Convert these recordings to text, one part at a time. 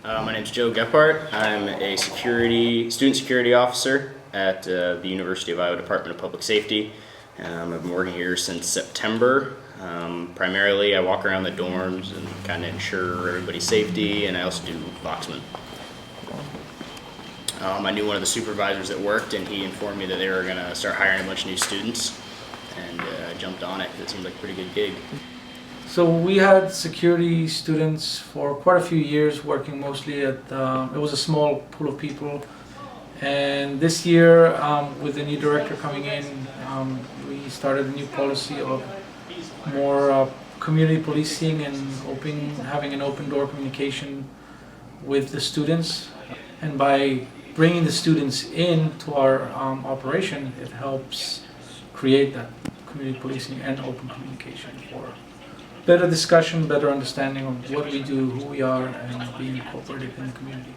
My name's Joe Gephardt. I'm a student security officer at the University of Iowa Department of Public Safety. I've been working here since September. Primarily, I walk around the dorms and kind of ensure everybody's safety, and I also do locksman. I knew one of the supervisors that worked, and he informed me that they were going to start hiring a bunch of new students, and I jumped on it. It seemed like a pretty good gig. So we had security students for quite a few years, working mostly at, it was a small pool of people. And this year, with the new director coming in, we started a new policy of more community policing and having an open door communication with the students. And by bringing the students into our operation, it helps create that community policing and open communication for better discussion, better understanding of what we do, who we are, and being incorporated in the community.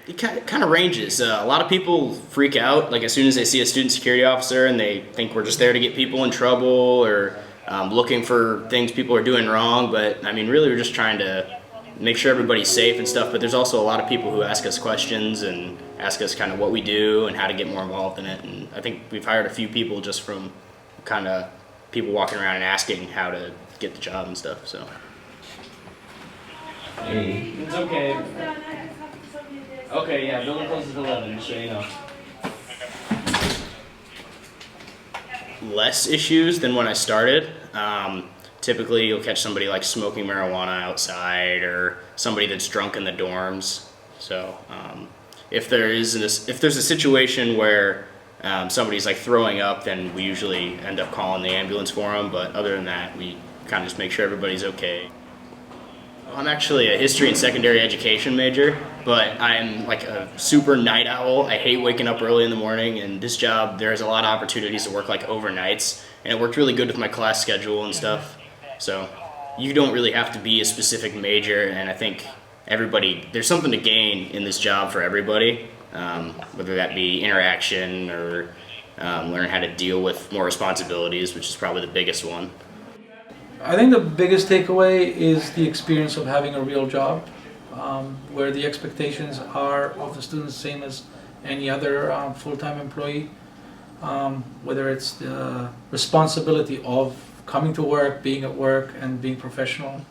It kind of ranges. A lot of people freak out like as soon as they see a student security officer, and they think we're just there to get people in trouble or looking for things people are doing wrong. But I mean, really, we're just trying to make sure everybody's safe and stuff. But there's also a lot of people who ask us questions and ask us kind of what we do and how to get more involved in it. And I think we've hired a few people just from kind of people walking around and asking how to get the job and stuff. So. Hey. It's okay. Okay, yeah, building closes at 11, just so you know. Less issues than when I started. Typically, you'll catch somebody like smoking marijuana outside, or somebody that's drunk in the dorms. So, if there's a situation where somebody's like throwing up, then we usually end up calling the ambulance for them. But other than that, we kind of just make sure everybody's okay. I'm actually a history and secondary education major, but I'm like a super night owl. I hate waking up early in the morning, and this job, there's a lot of opportunities to work like overnights, and it worked really good with my class schedule and stuff. So you don't really have to be a specific major, and I think there's something to gain in this job for everybody, whether that be interaction or learn how to deal with more responsibilities, which is probably the biggest one. I think the biggest takeaway is the experience of having a real job, where the expectations are of the students the same as any other full-time employee, whether it's the responsibility of coming to work, being at work, and being professional.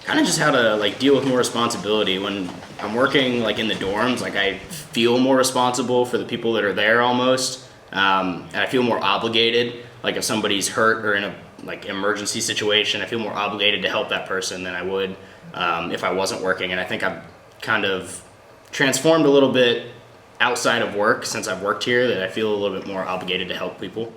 Kind of just how to like deal with more responsibility. When I'm working like in the dorms, like I feel more responsible for the people that are there almost, and I feel more obligated. Like if somebody's hurt or in a like emergency situation, I feel more obligated to help that person than I would if I wasn't working. And I think I've kind of transformed a little bit outside of work since I've worked here, that I feel a little bit more obligated to help people.